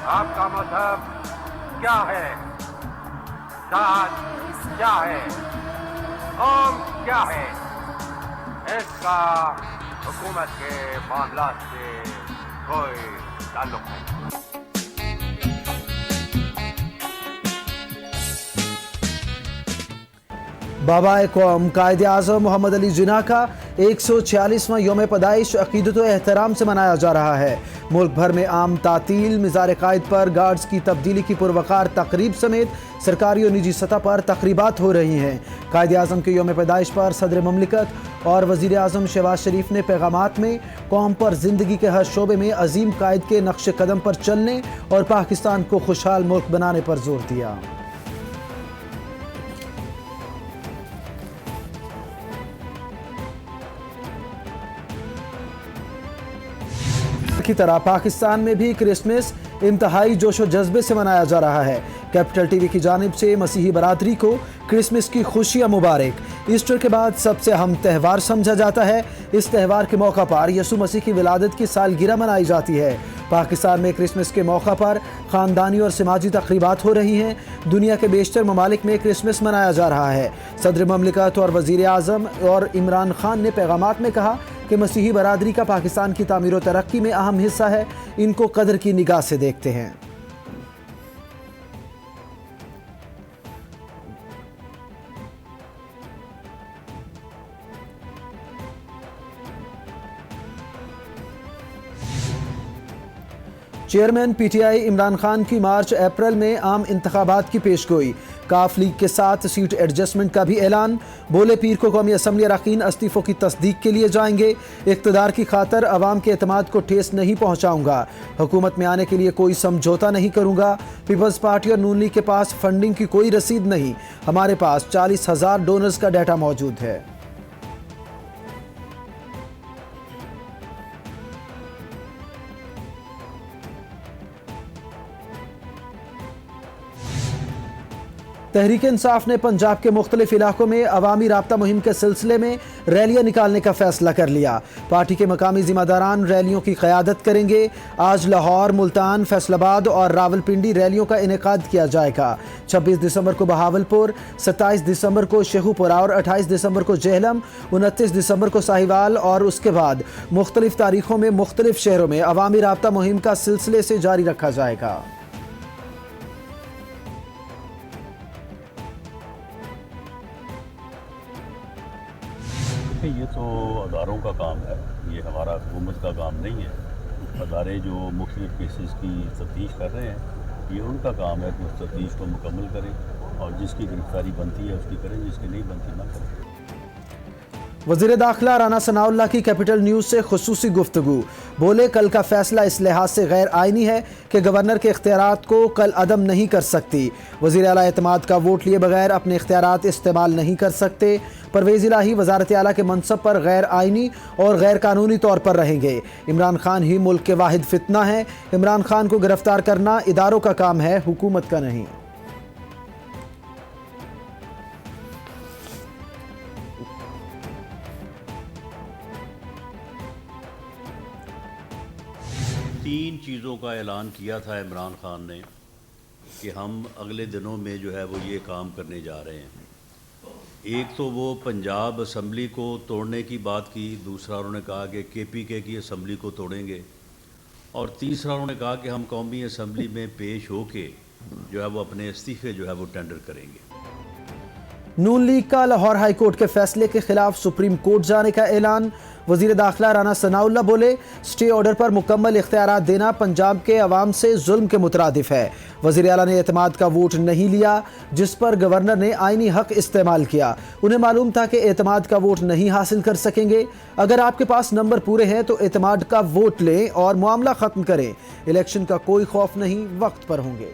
आपका मजहब क्या है, जात क्या है, कौम क्या है, इसका हुकूमत के मामलात से कोई ताल्लुक नहीं। बाबा कौम कायदे आज़म मोहम्मद अली जिन्ना का 146वां योम पैदाइश अकीदत व एहतराम से मनाया जा रहा है। मुल्क भर में आम तातील, मिज़ार कायद पर गार्ड्स की तब्दीली की पुरवकार तकरीब समेत सरकारी और निजी सतह पर तकरीबात हो रही हैं। कायदे आज़म के योम पैदाइश पर सदर ममलिकत और वज़ीर आज़म शहबाज शरीफ ने पैगामात में कौम पर ज़िंदगी के हर शोबे में अजीम कायद के नक्श कदम पर चलने और पाकिस्तान को खुशहाल मुल्क बनाने पर जोर दिया। की तरह पाकिस्तान में भी क्रिसमस इंतहाई जोशो जज्बे से मनाया जा रहा है। कैपिटल टीवी की जानिब से मसीही बरादरी को क्रिसमस की खुशियां मुबारक। ईस्टर के बाद सबसे अहम त्यौहार समझा जाता है। इस त्यौहार के मौका पर यसु मसीह की विलादत की सालगिरह मनाई जाती है। पाकिस्तान में क्रिसमस के मौका पर ख़ानदानी और समाजी तकरीबात हो रही हैं। दुनिया के बेशतर ममालिक में क्रिसमस मनाया जा रहा है। सदर ममलिकत और वज़ीर आज़म और इमरान खान ने पैगामात में कहा कि मसीही बरादरी का पाकिस्तान की तामीर और तरक्की में अहम हिस्सा है। इनको कदर की निगाह से देखते हैं। चेयरमैन पीटीआई इमरान खान की मार्च अप्रैल में आम इंतखाबात की पेशगोई। काफ लीग के साथ सीट एडजस्टमेंट का भी ऐलान। बोले पीर को कौमी असम्बली अरकान इस्तीफों की तस्दीक के लिए जाएंगे। इक़्तिदार की खातर अवाम के एतमाद को ठेस नहीं पहुँचाऊँगा। हुकूमत में आने के लिए कोई समझौता नहीं करूँगा। पीपल्स पार्टी और नून लीग के पास फंडिंग की कोई रसीद नहीं। हमारे पास 40,000 डोनर्स का डाटा मौजूद है। तहरीक इंसाफ ने पंजाब के मुख्तलिफ इलाकों में अवामी राब्ता मुहिम के सिलसिले में रैलियां निकालने का फैसला कर लिया। पार्टी के मकामी जिम्मेदारान रैलियों की क़यादत करेंगे। आज लाहौर, मुल्तान, फैसलाबाद और रावलपिंडी रैलियों का इनेकाद किया जाएगा। 26 दिसंबर को बहावलपुर, 27 दिसंबर को शेखुपुरा और 28 दिसंबर को जेहलम, 29 दिसंबर को साहिवाल और उसके बाद मुख्तलिफ तारीखों में मुख्तलिफ शहरों में अवामी राब्ता मुहिम का सिलसिले से जारी रखा जाएगा। ये तो अदारों का काम है, ये हमारा हुकूमत का काम नहीं है। अदारे जो मुख्तलिफ केसेस की तफ्तीश कर रहे हैं, ये उनका काम है कि उस तफ्तीश को मुकम्मल करें और जिसकी गिरफ्तारी बनती है उसकी करें, जिसकी नहीं बनती ना करें। वज़ीर दाखिला राना सनाउल्लाह की कैपिटल न्यूज़ से खुसूसी गुफ्तगू। बोले कल का फैसला इस लिहाज से गैर आइनी है कि गवर्नर के इख्तियारात को कल अदम नहीं कर सकती। वज़ीर आला एतमाद का वोट लिए बगैर अपने इख्तियारात इस्तेमाल नहीं कर सकते। परवेज़ इलाही वज़ारत आला के मनसब पर गैर आइनी और गैर कानूनी तौर पर रहेंगे। इमरान खान ही मुल्क के वाहिद फितना है। इमरान खान को गिरफ्तार करना इदारों का काम है, हुकूमत का नहीं। तीन चीज़ों का ऐलान किया था इमरान खान ने कि हम अगले दिनों में जो है वो ये काम करने जा रहे हैं। एक तो वो पंजाब असम्बली को तोड़ने की बात की, दूसरा उन्होंने कहा कि केपीके की असम्बली को तोड़ेंगे, और तीसरा उन्होंने कहा कि हम कौमी असम्बली में पेश होके जो है वो अपने इस्तीफे जो है वो टेंडर करेंगे। नून लीग का लाहौर हाई कोर्ट के फैसले के खिलाफ सुप्रीम कोर्ट जाने का ऐलान। वज़ीर दाखिला राना सनाउल्लाह बोले स्टे ऑर्डर पर मुकम्मल इख्तियारात देना पंजाब के अवाम से जुल्म के मुतरादिफ है। वज़ीर आला ने एतमाद का वोट नहीं लिया जिस पर गवर्नर ने आइनी हक इस्तेमाल किया। उन्हें मालूम था कि एतमाद का वोट नहीं हासिल कर सकेंगे। अगर आपके पास नंबर पूरे हैं तो एतमाद का वोट लें और मामला ख़त्म करें। इलेक्शन का कोई खौफ नहीं, वक्त पर होंगे।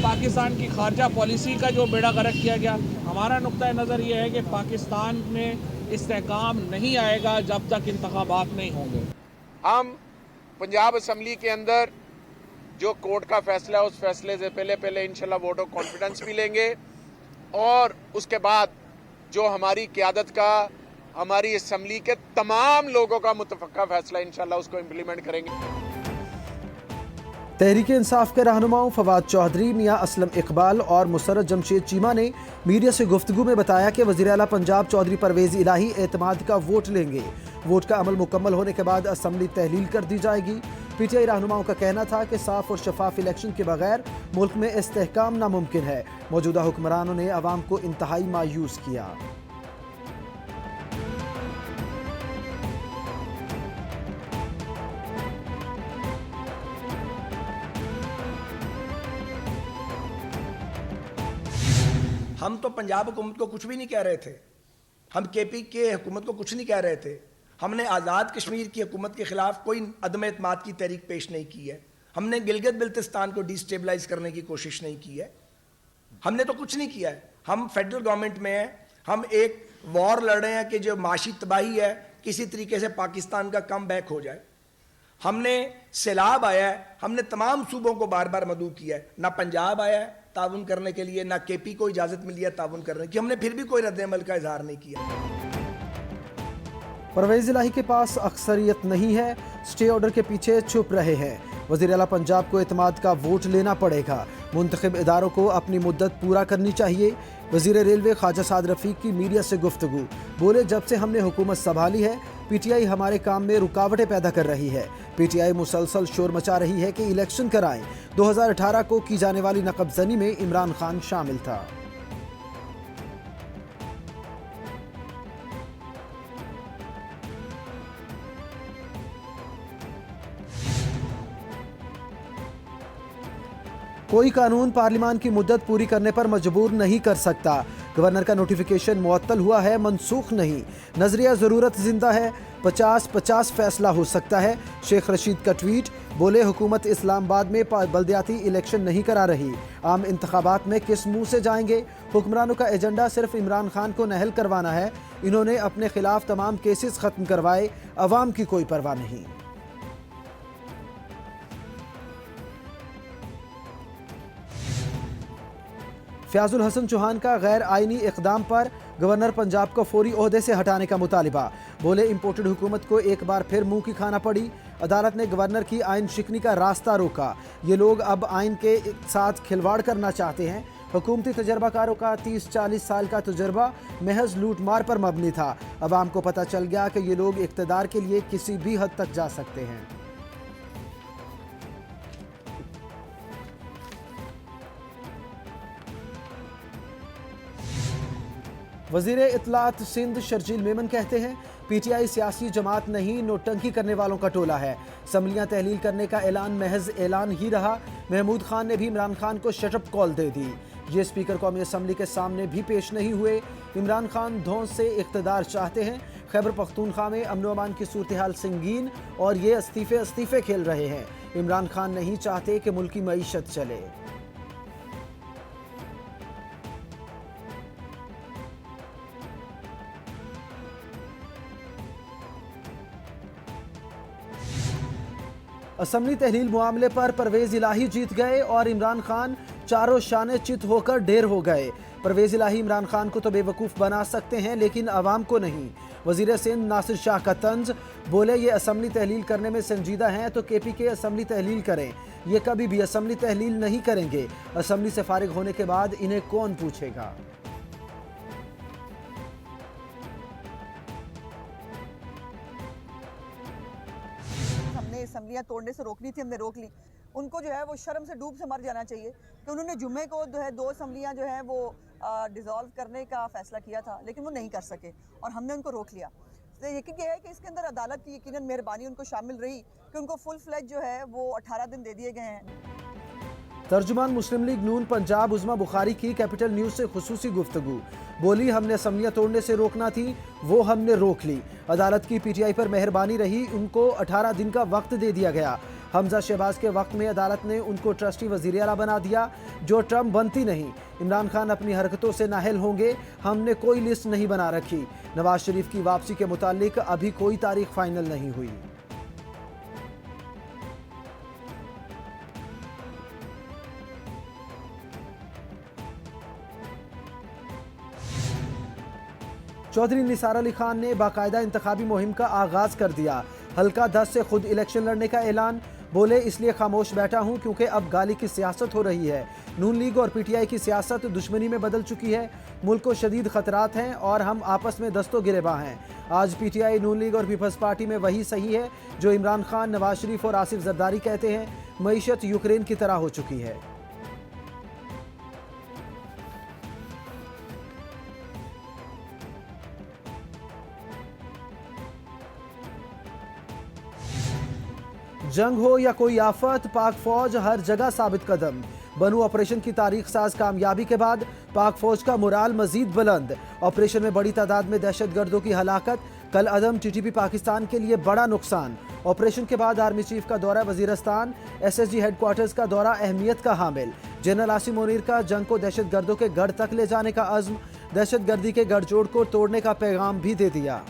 पाकिस्तान की खारजा पॉलिसी का जो बेड़ा गर्क किया गया, हमारा नुक्ता नज़र ये है कि पाकिस्तान में इस्तेहकाम नहीं आएगा जब तक इंतखाबात नहीं होंगे। हम पंजाब असम्बली के अंदर जो कोर्ट का फैसला है उस फैसले से पहले इंशाल्लाह वोट ऑफ कॉन्फिडेंस भी लेंगे और उसके बाद जो हमारी क़यादत का, हमारी असम्बली के तमाम लोगों का मुतफ़क्का फैसला इंशाल्लाह उसको इम्प्लीमेंट करेंगे। तहरीक इंसाफ के रहनुमाओं फवाद चौधरी, मियां असलम इकबाल और मुसर्रत जमशेद चीमा ने मीडिया से गुफ्तगू में बताया कि वज़ीर आला पंजाब चौधरी परवेज़ इलाही एतमाद का वोट लेंगे। वोट का अमल मुकम्मल होने के बाद असम्बली तहलील कर दी जाएगी। पीटीआई रहनुमाओं का कहना था कि साफ और शफाफ इलेक्शन के बगैर मुल्क में इस्तेहकाम नामुमकिन है। मौजूदा हुक्मरानों ने अवाम को इंतहाई मायूस किया। हम तो पंजाब हुकूमत को कुछ भी नहीं कह रहे थे, हम केपी के हुकूमत को कुछ नहीं कह रहे थे। हमने आज़ाद कश्मीर की हुकूमत के खिलाफ कोई अदम एतमाद की तहरीक पेश नहीं की है। हमने गिलगित बिल्तिस्तान को डिस्टेबलाइज करने की कोशिश नहीं की है। हमने तो कुछ नहीं किया है। हम फेडरल गवर्नमेंट में हैं, हम एक वॉर लड़ रहे हैं कि जो माशी तबाही है किसी तरीके से पाकिस्तान का कम बैक हो जाए। हमने सैलाब आया है, हमने तमाम सूबों को बार बार मदऊ किया है। ना पंजाब आया है ताउन करने के लिए, ना केपी को इजाजत मिली है ताउन करने की, हमने फिर भी कोई रद्द-ए-अमल का इजहार नहीं किया। परवेज़ इलाही के पास अक्सरियत नहीं है, स्टे ऑर्डर के पीछे छुप रहे हैं। वज़ीर आला पंजाब को एतमाद का वोट लेना पड़ेगा। मुंतखब इदारों को अपनी मुद्दत पूरा करनी चाहिए। वज़ीर रेलवे ख्वाजा साद रफ़ीक की मीडिया से गुफ्तगू, बोले जब से हमने हुकूमत संभाली है पीटीआई हमारे काम में रुकावटें पैदा कर रही है। पीटीआई मुसलसल शोर मचा रही है कि इलेक्शन कराएं। 2018 को की जाने वाली नकबजनी में इमरान खान शामिल था। कोई कानून पार्लियामान की मुद्दत पूरी करने पर मजबूर नहीं कर सकता। गवर्नर का नोटिफिकेशन मुअत्तल हुआ है, मनसूख नहीं। नजरिया ज़रूरत जिंदा है, 50-50 फैसला हो सकता है। शेख रशीद का ट्वीट, बोले हुकूमत इस्लामाबाद में बल्दियाती इलेक्शन नहीं करा रही, आम इंतखाबात में किस मुंह से जाएंगे। हुक्मरानों का एजेंडा सिर्फ इमरान खान को नहल करवाना है। इन्होंने अपने खिलाफ तमाम केसेस ख़त्म करवाए, अवाम की कोई परवाह नहीं। फ़याज़ुल हसन चौहान का गैर आइनी इक़दाम पर गवर्नर पंजाब को फौरी ओहदे से हटाने का मुतालिबा, बोले इम्पोर्टेड हुकूमत को एक बार फिर मुंह की खाना पड़ी। अदालत ने गवर्नर की आइन शिकनी का रास्ता रोका। ये लोग अब आइन के साथ खिलवाड़ करना चाहते हैं। हुकूमती तजर्बाकारों का 30-40 साल का तजर्बा महज लूट मार पर मबनी था। अवाम को पता चल गया कि ये लोग इक़्तिदार के लिए किसी भी हद तक जा सकते हैं। वज़ीर इत्तलात सिंध शर्जील मेमन कहते हैं पीटीआई सियासी जमात नहीं, नोटंकी करने वालों का टोला है। असम्बलियां तहलील करने का ऐलान महज ऐलान ही रहा। महमूद खान ने भी इमरान खान को शटअप कॉल दे दी। ये स्पीकर कौमी असम्बली के सामने भी पेश नहीं हुए। इमरान खान धौंस से इक़्तिदार चाहते हैं। खैबर पख्तूनख्वा में अमन अमान की सूरत हाल संगीन और ये इस्तीफे खेल रहे हैं। इमरान खान नहीं चाहते कि मुल्क की मईशत चले। असम्बली तहलील मामले पर परवेज़ इलाही जीत गए और इमरान खान चारों शाने चित होकर ढेर हो गए। परवेज़ इलाही इमरान खान को तो बेवकूफ़ बना सकते हैं लेकिन अवाम को नहीं। वज़ीर सिंध नासिर शाह का तंज, बोले ये असम्बली तहलील करने में संजीदा हैं तो केपी के असम्बली तहलील करें। ये कभी भी असम्बली तहलील नहीं करेंगे। असम्बली से फारिग होने के बाद इन्हें कौन पूछेगा। असम्बलियाँ तोड़ने से रोकनी थी, हमने रोक ली। उनको जो है वो शर्म से डूब से मर जाना चाहिए कि उन्होंने जुम्मे को जो है 2 असम्बलियाँ जो है वो डिज़ोल्व करने का फ़ैसला किया था लेकिन वो नहीं कर सके और हमने उनको रोक लिया। तो यकीन ये है कि इसके अंदर अदालत की यकीनन मेहरबानी उनको शामिल रही कि उनको फुल फ्लैज जो है वो 18 दिन दे दिए गए हैं। तर्जुमान मुस्लिम लीग नून पंजाब उज़मा बुखारी की कैपिटल न्यूज़ से खुसूसी गुफ्तगू, बोली हमने असम्बलियाँ तोड़ने से रोकना थी, वो हमने रोक ली। अदालत की पीटीआई पर मेहरबानी रही, उनको 18 दिन का वक्त दे दिया गया। हमजा शहबाज के वक्त में अदालत ने उनको ट्रस्टी वज़ीर आला बना दिया, जो टर्म बनती नहीं। इमरान खान अपनी हरकतों से नाहल होंगे, हमने कोई लिस्ट नहीं बना रखी। नवाज शरीफ की वापसी के मुतालिक अभी कोई तारीख फाइनल नहीं हुई। चौधरी निसार अली खान ने बाकायदा इंतखाबी मुहिम का आगाज कर दिया। हल्का 10 से खुद इलेक्शन लड़ने का ऐलान। बोले, इसलिए खामोश बैठा हूं क्योंकि अब गाली की सियासत हो रही है। नून लीग और पीटीआई की सियासत दुश्मनी में बदल चुकी है। मुल्क को शदीद खतरात हैं और हम आपस में दस्तों गिरेबां हैं। आज पीटीआई, नून लीग और पीपल्स पार्टी में वही सही है जो इमरान खान, नवाज शरीफ और आसिफ जरदारी कहते हैं। मईशत यूक्रेन की तरह हो चुकी है। जंग हो या कोई आफत, पाक फौज हर जगह साबित कदम। बनू ऑपरेशन की तारीख साज कामयाबी के बाद पाक फौज का मोराल मजीद बुलंद। ऑपरेशन में बड़ी तादाद में दहशतगर्दों की हलाकत, कल अदम टीटीपी पाकिस्तान के लिए बड़ा नुकसान। ऑपरेशन के बाद आर्मी चीफ का दौरा वजीरस्तान, एसएसजी हेडक्वार्टर्स का दौरा अहमियत का हामिल। जनरल आसिम मुनीर का जंग को दहशतगर्दों के गढ़ तक ले जाने का अज़्म, दहशतगर्दी के गठजोड़ को तोड़ने का पैगाम भी दे दिया।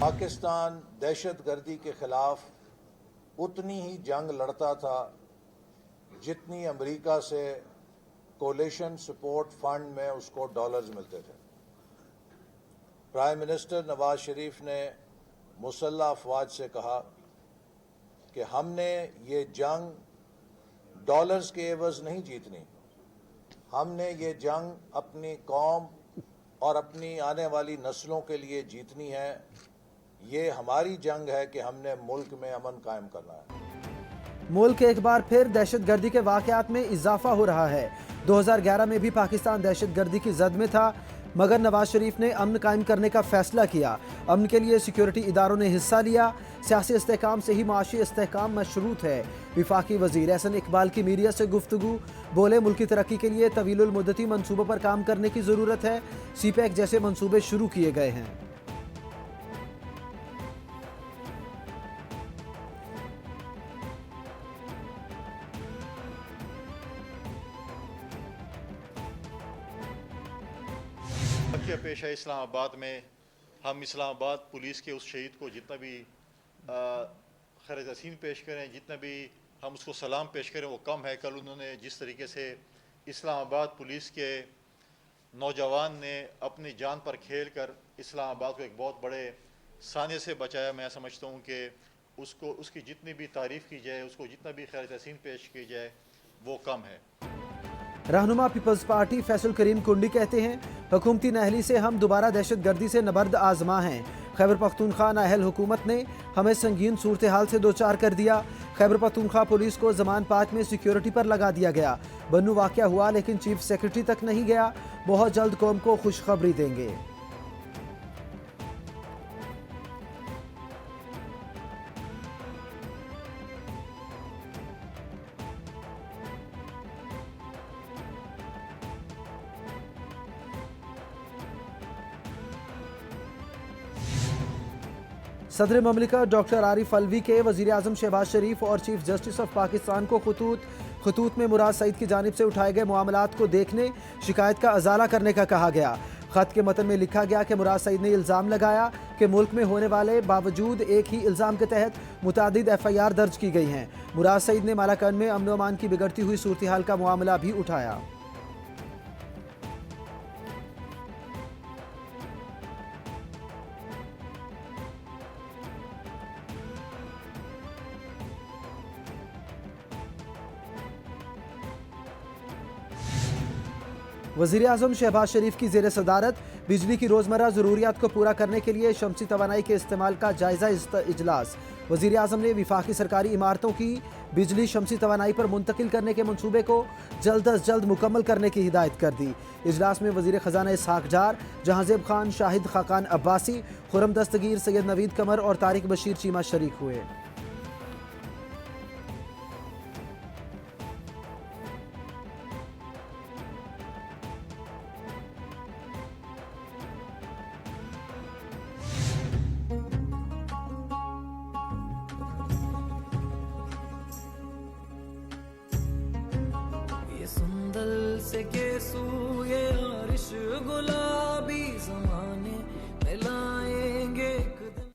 पाकिस्तान दहशतगर्दी के खिलाफ उतनी ही जंग लड़ता था जितनी अमेरिका से कोलिशन सपोर्ट फंड में उसको डॉलर्स मिलते थे। प्राइम मिनिस्टर नवाज शरीफ ने मुसल्लह अफवाज से कहा कि हमने ये जंग डॉलर्स के एवज नहीं जीतनी, हमने ये जंग अपनी कौम और अपनी आने वाली नस्लों के लिए जीतनी है। ये हमारी जंग है कि हमने मुल्क में अमन कायम करना है। मुल्क एक बार फिर दहशतगर्दी के वाकयात में इजाफा हो रहा है। 2011 में भी पाकिस्तान दहशतगर्दी की जद में था, मगर नवाज शरीफ ने अमन कायम करने का फैसला किया। अमन के लिए सिक्योरिटी इदारों ने हिस्सा लिया। सियासी इस्तेहकाम से ही माशी इस्तेहकाम मशरूत है। विफाकी वजीर एहसन इकबाल की मीडिया से गुफ्तगू। बोले, मुल्क की तरक्की के लिए तवीलुल मुद्दती मनसूबों पर काम करने की ज़रूरत है। सीपैक जैसे मनसूबे शुरू किए गए हैं। पेश है इस्लामाबाद में हम इस्लामाबाद पुलिस के उस शहीद को जितना भी खैर तहसीन पेश करें, जितना भी हम उसको सलाम पेश करें वो कम है। कल उन्होंने जिस तरीके से इस्लामाबाद पुलिस के नौजवान ने अपनी जान पर खेल कर इस्लामाबाद को एक बहुत बड़े साने से बचाया, मैं समझता हूँ कि उसको उसकी जितनी भी तारीफ़ की जाए, उसको जितना भी खैर तहसीन पेश की जाए वो कम है। रहनुमा पीपल्स पार्टी फैसल करीम कुंडी कहते हैं, हुकूमती नाअहली से हम दोबारा दहशतगर्दी से नबर्द आजमा हैं। खैबर पख्तूनख्वा नाअहल हुकूमत ने हमें संगीन सूरत हाल से दो चार कर दिया। खैबर पख्तूनख्वा पुलिस को जमान पार्क में सिक्योरिटी पर लगा दिया गया। बन्नू वाक़या हुआ लेकिन चीफ सेक्रेटरी तक नहीं गया। बहुत जल्द कौम को खुशखबरी देंगे। सदर ममलिकत डॉक्टर आरिफ अलवी के वज़ीर आज़म शहबाज शरीफ और चीफ जस्टिस ऑफ पाकिस्तान को खतूत में मुराद सईद की जानिब से उठाए गए मामलात को देखने, शिकायत का अजाला करने का कहा गया। खत के मतन में लिखा गया कि मुराद सईद ने इल्ज़ाम लगाया कि मुल्क में होने वाले बावजूद एक ही इल्ज़ाम के तहत मुतादिद FIR दर्ज की गई हैं। मुराद सईद ने मालाकन में अमन व अमान की बिगड़ती हुई सूरत हाल का मामला भी उठाया। वज़ीर आज़म शहबाज शरीफ की ज़ेर सदारत बिजली की रोज़मर्रा ज़रूरियात को पूरा करने के लिए शमसी तवानाई के इस्तेमाल का जायज़ा इजलास। वज़ीर आज़म ने विफाकी सरकारी इमारतों की बिजली शमसी तवानाई पर मुंतकिल करने के मनसूबे को जल्द अज जल्द मुकम्मल करने की हिदायत कर दी। इजलास में वज़ीर ख़जाना इसहाक़ डार, जहांज़ेब खान, शाहिद खाकान अब्बासी, खुरम दस्तगीर, सैयद नवीद कमर और तारिक बशीर चीमा शरीक हुए। से के सूये आरिश गुलाबी ज़माने में लाएंगे एक दिन।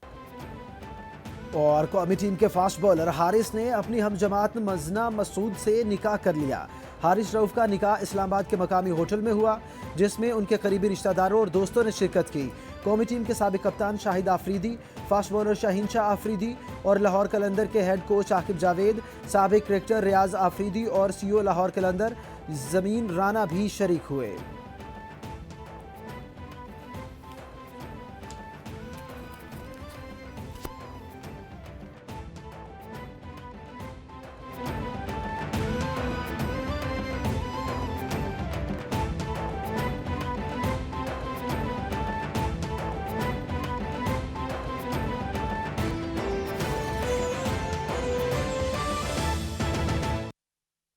और कौमी टीम के फास्ट बॉलर हारिस ने अपनी हमजमात मजना मसूद से निकाह कर लिया। हारिस रऊफ का निकाह इस्लामाबाद के मकामी होटल में हुआ, जिसमें उनके करीबी रिश्तेदारों और दोस्तों ने शिरकत की। कौमी टीम के साबिक कप्तान शाहिद आफरीदी, फास्ट बॉलर शाहीन शाह आफरीदी और लाहौर कलंदर के हेड कोच आकिब जावेद, साबिक क्रिकेटर रियाज आफरीदी और सीईओ लाहौर कलंदर जमीन राना भी शरीक हुए।